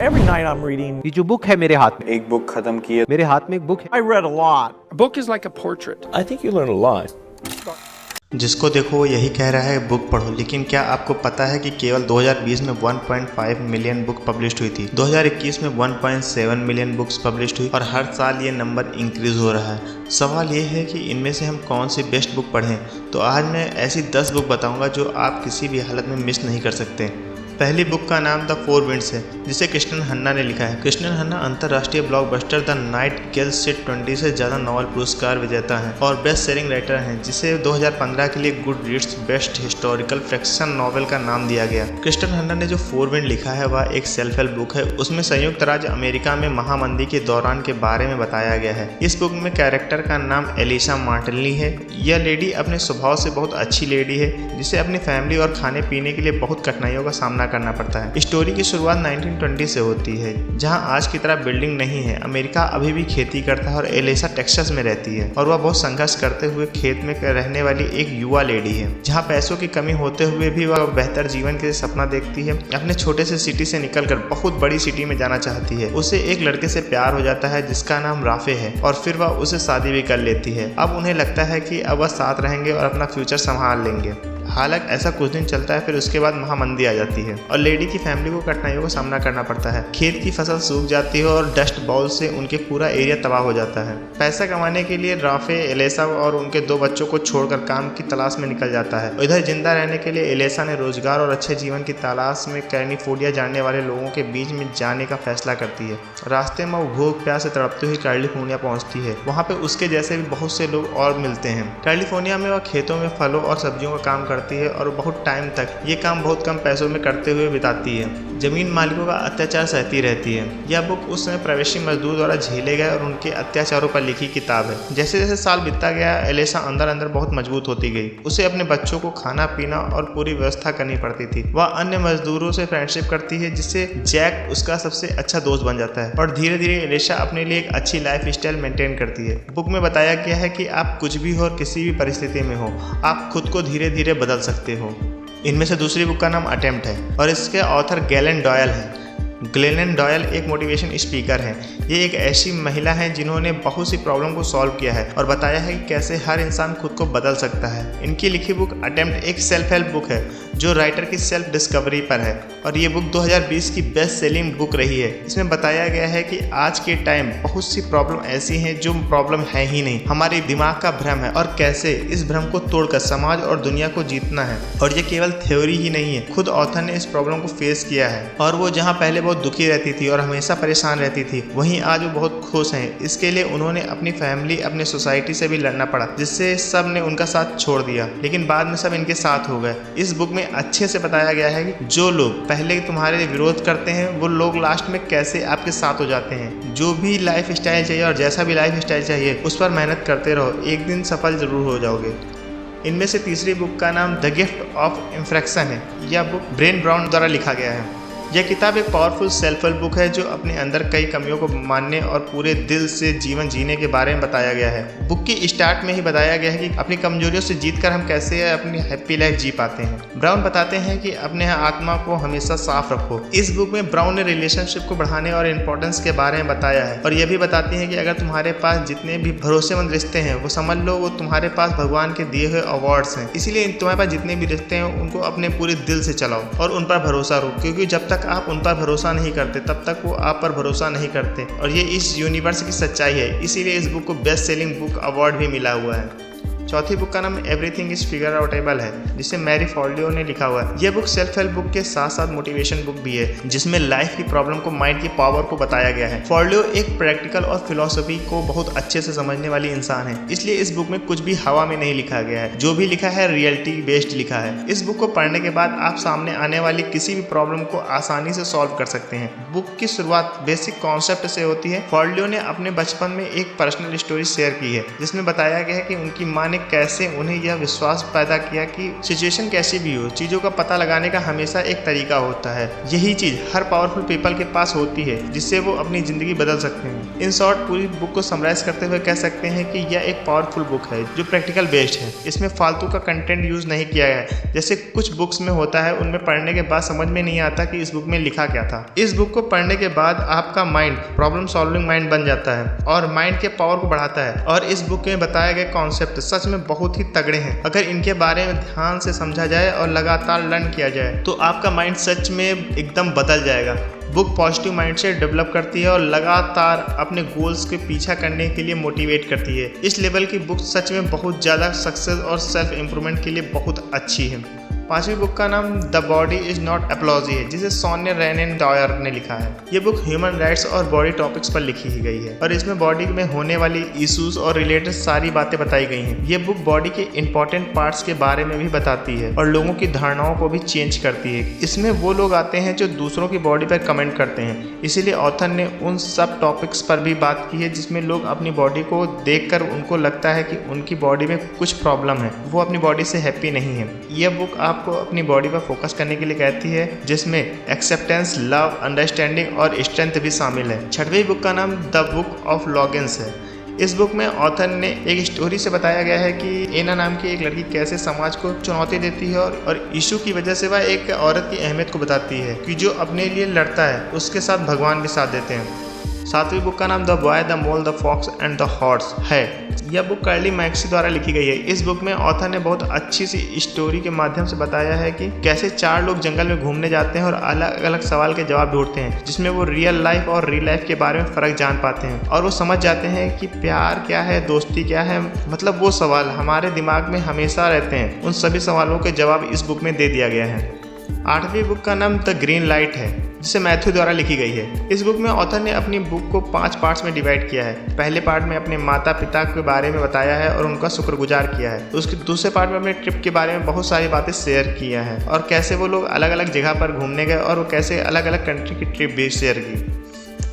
Every night I'm reading. ये जो book है मेरे हाथ में, एक बुक खत्म की है। मेरे हाथ में एक बुक है। I read a lot. A book is like a portrait. I think you learn a lot. जिसको देखो वो यही कह रहा है बुक पढ़ो, लेकिन क्या आपको पता है कि केवल 2020 में 1.5 मिलियन बुक पब्लिश हुई थी, 2021 में 1.7 मिलियन बुक्स पब्लिश हुई और हर साल ये नंबर इंक्रीज हो रहा है। सवाल ये है कि इनमें से हम कौन सी बेस्ट बुक पढ़ें। तो आज मैं ऐसी 10 बुक बताऊंगा जो आप किसी भी हालत में मिस नहीं कर सकते। पहली बुक का नाम द फोर विंड्स है, जिसे कृष्णन हन्ना ने लिखा है। कृष्णन हन्ना अंतर्राष्ट्रीय ब्लॉकबस्टर द नाइटिंगेल सीट 20 से ज़्यादा नॉवल पुरस्कार विजेता हैं और बेस्ट सेलिंग राइटर हैं, जिसे 2015 के लिए good reads best historical fiction novel का नाम दिया गया। कृष्णन हन्ना ने जो फोर विंड लिखा है वह एक सेल्फ हेल्प बुक है। उसमें संयुक्त राज्य अमेरिका में महामंदी के दौरान के बारे में बताया गया है। इस बुक में कैरेक्टर का नाम एलिसा मार्टिनली है। यह लेडी अपने स्वभाव से बहुत अच्छी लेडी है, जिसे अपनी फैमिली और खाने पीने के लिए बहुत कठिनाइयों का सामना करना पड़ता है। स्टोरी की शुरुआत 1920 से होती है, जहां आज की तरह बिल्डिंग नहीं है। अमेरिका अभी भी खेती करता है और एलिसा टेक्सास में रहती है और वह बहुत संघर्ष करते हुए खेत में रहने वाली एक युवा लेडी है। जहां पैसों की कमी होते हुए भी वह बेहतर जीवन के सपना देखती है। अपने छोटे से सिटी से निकलकर बहुत बड़ी सिटी में जाना चाहती है। उसे एक लड़के से प्यार हो जाता है जिसका नाम राफे है और फिर वह उसे शादी भी कर लेती है। अब उन्हें लगता है कि अब वह साथ रहेंगे और अपना फ्यूचर संभाल लेंगे। हालांकि ऐसा कुछ दिन चलता है, फिर उसके बाद महामंदी आ जाती है और लेडी की फैमिली को कठिनाइयों का सामना करना पड़ता है। खेत की फसल सूख जाती है और डस्ट बाउल से उनके पूरा एरिया तबाह हो जाता है। पैसा कमाने के लिए राफे एलेसा और उनके 2 बच्चों को छोड़कर काम की तलाश में निकल जाता है। इधर जिंदा रहने के लिए एलेसा ने रोजगार और अच्छे जीवन की तलाश में कैलिफोर्निया जाने वाले लोगों के बीच में जाने का फैसला करती है। रास्ते में वो भूख प्यास से तड़पती हुई कैलिफोर्निया पहुंचती है। वहाँ पे उसके जैसे भी बहुत से लोग और मिलते हैं। कैलिफोर्निया में वह खेतों में फलों और सब्जियों का काम करती है और बहुत टाइम तक ये काम बहुत कम पैसों में करते हुए बिताती है। जमीन मालिकों का अत्याचार सहती रहती है। यह बुक उस समय प्रवासी मजदूर द्वारा झेले गए और उनके अत्याचारों पर लिखी किताब है। जैसे जैसे साल बीतता गया, एलिसा अंदर अंदर बहुत मजबूत होती गई। उसे अपने बच्चों को खाना पीना और पूरी व्यवस्था करनी पड़ती थी। वह अन्य मजदूरों से फ्रेंडशिप करती है, जिससे जैक उसका सबसे अच्छा दोस्त बन जाता है और धीरे धीरे एलिसा अपने लिए एक अच्छी लाइफ स्टाइल मेंटेन करती है। बुक में बताया गया है कि आप कुछ भी हो और किसी भी परिस्थिति में हो, आप खुद को धीरे धीरे बदल सकते हो। इनमें से दूसरी बुक का नाम अटेम्प्ट है और इसके ऑथर ग्लेन डॉयल है। ग्लेन डॉयल एक मोटिवेशन स्पीकर है। ये एक ऐसी महिला है जिन्होंने बहुत सी प्रॉब्लम को सॉल्व किया है और बताया है कि कैसे हर इंसान खुद को बदल सकता है। इनकी लिखी बुक अटेम्प्ट एक सेल्फ हेल्प बुक है जो राइटर की सेल्फ डिस्कवरी पर है और ये बुक 2020 की बेस्ट सेलिंग बुक रही है। इसमें बताया गया है कि आज के टाइम बहुत सी प्रॉब्लम ऐसी हैं जो प्रॉब्लम है ही नहीं, हमारे दिमाग का भ्रम है और कैसे इस भ्रम को तोड़कर समाज और दुनिया को जीतना है। और ये केवल थ्योरी ही नहीं है, खुद ऑथर ने इस प्रॉब्लम को फेस किया है और वो जहाँ पहले बहुत दुखी रहती थी और हमेशा परेशान रहती थी, वहीं आज वो बहुत खुश हैं। इसके लिए उन्होंने अपनी फैमिली, अपने सोसाइटी से भी लड़ना पड़ा, जिससे सब ने उनका साथ छोड़ दिया, लेकिन बाद में सब इनके साथ हो गए। इस बुक में अच्छे से बताया गया है कि जो लोग पहले तुम्हारे विरोध करते हैं वो लोग लास्ट में कैसे आपके साथ हो जाते हैं। जो भी लाइफ स्टाइल चाहिए और जैसा भी लाइफ स्टाइल चाहिए उस पर मेहनत करते रहो, एक दिन सफल जरूर हो जाओगे। इनमें से तीसरी बुक का नाम द गिफ्ट ऑफ इम्फ्रेक्शन है। यह बुक ब्रेन ब्राउन द्वारा लिखा गया है। यह किताब एक पावरफुल सेल्फ हेल्प बुक है जो अपने अंदर कई कमियों को मानने और पूरे दिल से जीवन जीने के बारे में बताया गया है। बुक की स्टार्ट में ही बताया गया है कि अपनी कमजोरियों से जीतकर हम कैसे अपनी हैप्पी लाइफ जी पाते हैं। ब्राउन बताते हैं कि अपने आत्मा को हमेशा साफ रखो। इस बुक में ब्राउन ने रिलेशनशिप को बढ़ाने और इम्पोर्टेंस के बारे में बताया है और यह भी बताती हैं कि अगर तुम्हारे पास जितने भी भरोसेमंद रिश्ते हैं वो समझ लो वो तुम्हारे पास भगवान के दिए हुए अवार्ड्स हैं। इसीलिए तुम्हारे पास जितने भी रिश्ते हैं उनको अपने पूरे दिल से चलाओ और उन पर भरोसा रखो, क्योंकि जब तक आप उन पर भरोसा नहीं करते तब तक वो आप पर भरोसा नहीं करते और ये इस यूनिवर्स की सच्चाई है। इसीलिए इस बुक को बेस्ट सेलिंग बुक अवार्ड भी मिला हुआ है। चौथी बुक का नाम एवरीथिंग इज फिगर आउटेबल है, जिसे मैरी फॉर्लियो ने लिखा हुआ है। यह बुक सेल्फ हेल्प बुक के साथ साथ मोटिवेशन बुक भी है, जिसमें लाइफ की प्रॉब्लम को, माइंड की पावर को बताया गया है। फॉर्लियो एक प्रैक्टिकल और फिलोसफी को बहुत अच्छे से समझने वाली इंसान है, इसलिए इस बुक में कुछ भी हवा में नहीं लिखा गया है। जो भी लिखा है रियलिटी बेस्ड लिखा है। इस बुक को पढ़ने के बाद आप सामने आने वाली किसी भी प्रॉब्लम को आसानी से सॉल्व कर सकते हैं। बुक की शुरुआत बेसिक कॉन्सेप्ट से होती है। फॉर्लियो ने अपने बचपन में एक पर्सनल स्टोरी शेयर की है, जिसमें बताया गया है कि उनकी माँ ने कैसे उन्हें यह विश्वास पैदा किया कि सिचुएशन कैसी भी हो, चीज़ों का पता लगाने का हमेशा एक तरीका होता है। यही चीज़ हर पावरफुल पीपल के पास होती है जिससे वो अपनी ज़िंदगी बदल सकते हैं। इन शॉर्ट पूरी बुक को समराइज करते हुए कह सकते हैं कि यह एक पावरफुल बुक है जो प्रैक्टिकल बेस्ड है। इसमें फालतू का कंटेंट यूज़ नहीं किया गया है जैसे कुछ बुक्स में होता है। उनमें पढ़ने के बाद समझ में नहीं आता कि इस बुक में लिखा क्या था। इस बुक को पढ़ने के बाद आपका माइंड प्रॉब्लम सॉल्विंग माइंड बन जाता है और माइंड के पावर को बढ़ाता है। और इस बुक में बताए गए कॉन्सेप्ट सच में बहुत ही तगड़े हैं। अगर इनके बारे में ध्यान से समझा जाए और लगातार लर्न किया जाए तो आपका माइंड सच में एकदम बदल जाएगा। बुक पॉजिटिव माइंडसेट डेवलप करती है और लगातार अपने गोल्स के पीछा करने के लिए मोटिवेट करती है। इस लेवल की बुक सच में बहुत ज़्यादा सक्सेस और सेल्फ इम्प्रूवमेंट के लिए बहुत अच्छी है। 5वीं बुक का नाम द बॉडी इज नॉट एप्लॉजी है जिसे सोनिया रेनेन डॉयर ने लिखा है। ये बुक ह्यूमन राइट्स और बॉडी टॉपिक्स पर लिखी ही गई है और इसमें बॉडी में होने वाली इश्यूज और रिलेटेड सारी बातें बताई गई हैं। ये बुक बॉडी के इंपॉर्टेंट पार्ट्स के बारे में भी बताती है और लोगों की धारणाओं को भी चेंज करती है। इसमें वो लोग आते हैं जो दूसरों की बॉडी पर कमेंट करते हैं, इसीलिए ऑथर ने उन सब टॉपिक्स पर भी बात की है जिसमें लोग अपनी बॉडी को देखकर उनको लगता है कि उनकी बॉडी में कुछ प्रॉब्लम है, वो अपनी बॉडी से हैप्पी नहीं है। यह बुक आपको अपनी बॉडी पर फोकस करने के लिए कहती है जिसमें एक्सेप्टेंस, लव, अंडरस्टैंडिंग और स्ट्रेंथ भी शामिल है। 6वीं बुक का नाम द बुक ऑफ लॉगिन्स है। इस बुक में ऑथर ने एक स्टोरी से बताया गया है कि एना नाम की एक लड़की कैसे समाज को चुनौती देती है और इशू की वजह से वह एक औरत की अहमियत को बताती है कि जो अपने लिए लड़ता है उसके साथ भगवान भी साथ देते हैं। 7वीं बुक का नाम the boy, the mole, the fox and the horse है। यह बुक कर्ली मैक्सी द्वारा लिखी गई है। इस बुक में ऑथर ने बहुत अच्छी सी स्टोरी के माध्यम से बताया है कि कैसे 4 लोग जंगल में घूमने जाते हैं और अलग अलग सवाल के जवाब ढूंढते हैं जिसमें वो रियल लाइफ और रियल लाइफ के बारे में फ़र्क जान पाते हैं और वो समझ जाते हैं कि प्यार क्या है, दोस्ती क्या है। मतलब वो सवाल हमारे दिमाग में हमेशा रहते हैं, उन सभी सवालों के जवाब इस बुक में दे दिया गया है। 8वीं बुक का नाम द ग्रीन लाइट है जिसे मैथ्यू द्वारा लिखी गई है। इस बुक में ऑथर ने अपनी बुक को 5 पार्ट्स में डिवाइड किया है। पहले पार्ट में अपने माता पिता के बारे में बताया है और उनका शुक्रगुजार किया है। उसके दूसरे पार्ट में अपने ट्रिप के बारे में बहुत सारी बातें शेयर किया है और कैसे वो लोग अलग अलग जगह पर घूमने गए और वो कैसे अलग अलग कंट्री की ट्रिप भी शेयर की।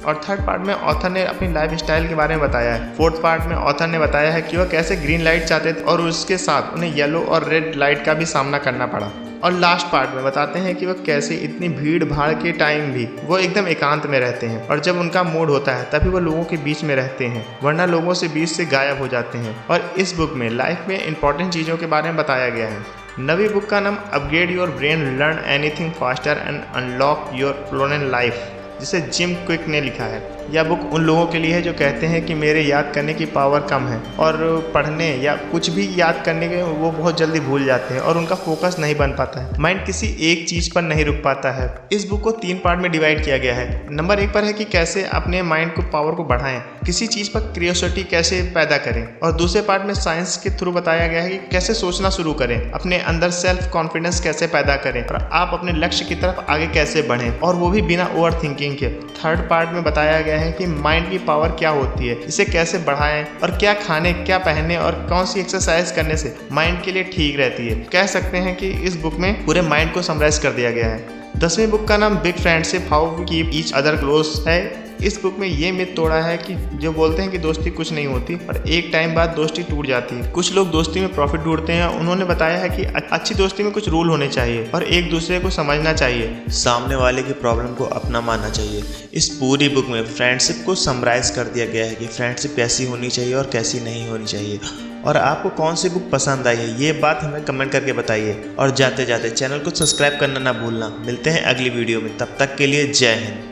और 3rd पार्ट में ऑथर ने अपनी लाइफ स्टाइल के बारे में बताया है। 4th पार्ट में ऑथर ने बताया है कि वह कैसे ग्रीन लाइट चाहते थे और उसके साथ उन्हें येलो और रेड लाइट का भी सामना करना पड़ा। और लास्ट पार्ट में बताते हैं कि वह कैसे इतनी भीड़ भाड़ के टाइम भी वो एकदम एकांत में रहते हैं और जब उनका मूड होता है तभी वो लोगों के बीच में रहते हैं, वरना लोगों से बीच से गायब हो जाते हैं। और इस बुक में लाइफ में इंपॉर्टेंट चीज़ों के बारे में बताया गया है। 9वीं बुक का नाम upgrade your brain, learn anything faster and unlock your personal life जिसे जिम क्विक ने लिखा है। यह बुक उन लोगों के लिए है जो कहते हैं कि मेरे याद करने की पावर कम है और पढ़ने या कुछ भी याद करने के वो बहुत जल्दी भूल जाते हैं और उनका फोकस नहीं बन पाता है। माइंड किसी एक चीज़ पर नहीं रुक पाता है। इस बुक को 3 पार्ट में डिवाइड किया गया है। नंबर 1 पर है कि कैसे अपने माइंड को पावर को बढ़ाएं, किसी चीज़ पर क्यूरियोसिटी कैसे पैदा करें। और दूसरे पार्ट में साइंस के थ्रू बताया गया है कि कैसे सोचना शुरू करें, अपने अंदर सेल्फ कॉन्फिडेंस कैसे पैदा करें और आप अपने लक्ष्य की तरफ आगे कैसे बढ़ें, और वो भी बिना ओवर थिंकिंग के। 3rd पार्ट में बताया गया है कि माइंड की पावर क्या होती है, इसे कैसे बढ़ाएं और क्या खाने, क्या पहनने और कौन सी एक्सरसाइज करने से माइंड के लिए ठीक रहती है। कह सकते हैं कि इस बुक में पूरे माइंड को समराइज कर दिया गया है। 10वीं बुक का नाम big friendship, how we keep each other close है। इस बुक में ये मिथ तोड़ा है कि जो बोलते हैं कि दोस्ती कुछ नहीं होती और एक टाइम बाद दोस्ती टूट जाती है। कुछ लोग दोस्ती में प्रॉफिट ढूंढते हैं। उन्होंने बताया है कि अच्छी दोस्ती में कुछ रूल होने चाहिए और एक दूसरे को समझना चाहिए, सामने वाले की प्रॉब्लम को अपना मानना चाहिए। इस पूरी बुक में फ्रेंडशिप को समराइज कर दिया गया है कि फ्रेंडशिप कैसी होनी चाहिए और कैसी नहीं होनी चाहिए। और आपको कौन सी बुक पसंद आई है ये बात हमें कमेंट करके बताइए और जाते जाते चैनल को सब्सक्राइब करना ना भूलना। मिलते हैं अगली वीडियो में, तब तक के लिए जय हिंद।